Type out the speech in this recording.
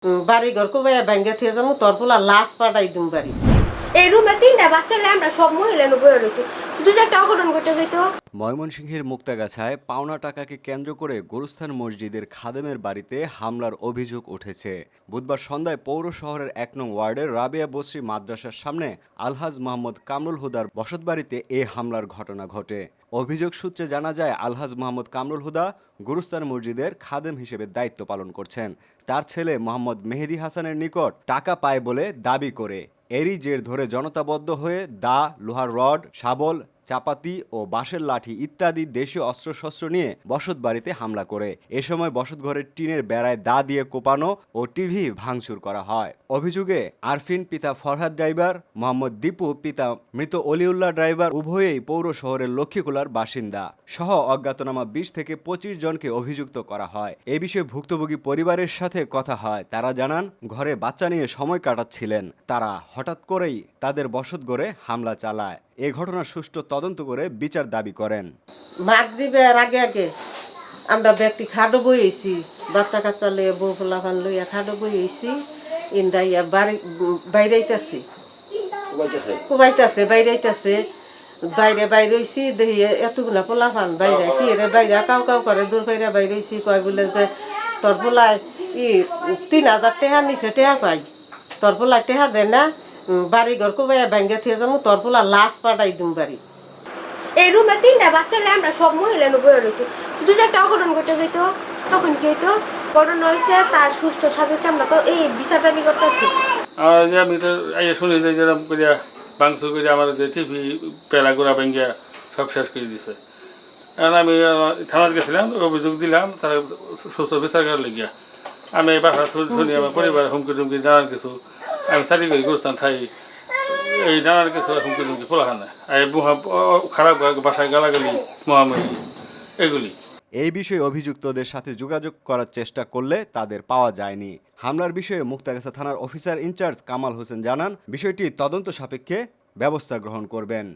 বাড়ি ঘর কোবাইয়া ব্যাঙ্গে থেকে যাবো তোর পোলা লাশ পাঠাই দিম বাড়ি। এই রুমে তিনটা বাচ্চা আমরা সব মহিলা বয়ে রয়েছি, দু চারটা অঘটন ঘটে যেত। ময়মনসিংহের মুক্তাগাছায় পাওনা টাকাকে কেন্দ্র করে গুরুস্থান মসজিদের খাদেমের বাড়িতে হামলার অভিযোগ উঠেছে। বুধবার সন্ধ্যায় পৌর শহরের ১ নং ওয়ার্ডের রাবেয়া বসরি মাদ্রাসার সামনে আলহাজ মোহাম্মদ কামরুল হুদার বসতবাড়িতে এ হামলার ঘটনা ঘটে। অভিযোগ সূত্রে জানা যায়, আলহাজ মোহাম্মদ কামরুল হুদা গুরুস্থান মসজিদের খাদেম হিসেবে দায়িত্ব পালন করছেন। তার ছেলে মোহাম্মদ মেহেদি হাসানের নিকট টাকা পায় বলে দাবি করে এরই জের ধরে জনতাবদ্ধ হয়ে দা, লোহার রড, শাবল, চাপাতি ও বাঁশের লাঠি ইত্যাদি দেশীয় অস্ত্রশস্ত্র নিয়ে বসতবাড়িতে হামলা করে। এ সময় বসতঘরের টিনের বেড়ায় দা দিয়ে কোপানো ও টিভি ভাঙচুর করা হয়। অভিযোগে আরফিন পিতা ফরহাদ ড্রাইভার, মোহাম্মদ দীপু পিতা মৃত অলিউল্লাহ ড্রাইভার উভয়েই পৌর শহরের লক্ষ্মীকুলার বাসিন্দা সহ অজ্ঞাতনামা ২০ থেকে ২৫ জনকে অভিযুক্ত করা হয়। এ বিষয়ে ভুক্তভোগী পরিবারের সাথে কথা হয়। তারা জানান, ঘরে বাচ্চা নিয়ে সময় কাটাচ্ছিলেন। তারা হঠাৎ করেই তাদের বসতঘরে হামলা চালায়। এ ঘটনার সুষ্ঠু তদন্ত করে বিচার দাবি করেন। মাগরিবের আগে আগে আমরা ব্যক্তি খাডো বইয়েছি, বাচ্চা কাচ্চা লইয়া বউ পোলাপান লইয়া খাডো বইয়েছি। ইন্দাইয়া বাড়ি বাইরেইতাছি কুবাইতাছে বাইরেইতাছে বাইরে বাইরেছি দেখি এতগুলা পোলাপান বাইরে কি রে বাইরে কাউ কাউ করে দূর বাইরে বাইরেছি কয় বলে যে তোর পোলায় ৩,০০০ টাকা নিচে টেহা পাই, তোর পোলায় টেহা দেয় না, বাড়ি ঘর কোবাইয়া ব্যাঙ্গে থেকে যাবো তোর পোলা লাশ পাঠাই দিম বাড়ি। এই রুমে তিনটা বাচ্চা আমরা সব মহিলা বয়ে রয়েছি, দু চারটা অঘটন ঘটে যেত। তখন কি হইতো, ঘটনা হয়েছে তার সুস্থ সাপেক্ষে আমরা তো এই বিচার দাবি করতেছি। আমি তো শুনি যে যেরকম করিয়া ভাঙচুর করে আমার যে টিভি পেলা গোড়া ভেঙ্গিয়া সব শেষ করে দিছে। কারণ আমি থানার গেছিলাম, অভিযোগ দিলাম, তারা সুস্থ বিচার করার লেগিয়া আমি এই বাসা শুনি আমার পরিবার হুমকি টুমকি নানান কিছু আমি চাকরি করি গুরুস্থান থাই, এই নানান কিছু হুমকি টুমকি পোলাখানে খারাপ বাসায় গালাগালি মহামারী এগুলি। এই বিষয়ে অভিযুক্তদের সাথে যোগাযোগ করার চেষ্টা করলে তাদের পাওয়া যায়নি। হামলার বিষয়ে মুক্তাগাছা থানার অফিসার ইনচার্জ কামাল হোসেন জানান, বিষয়টি তদন্ত সাপেক্ষে ব্যবস্থা গ্রহণ করবেন।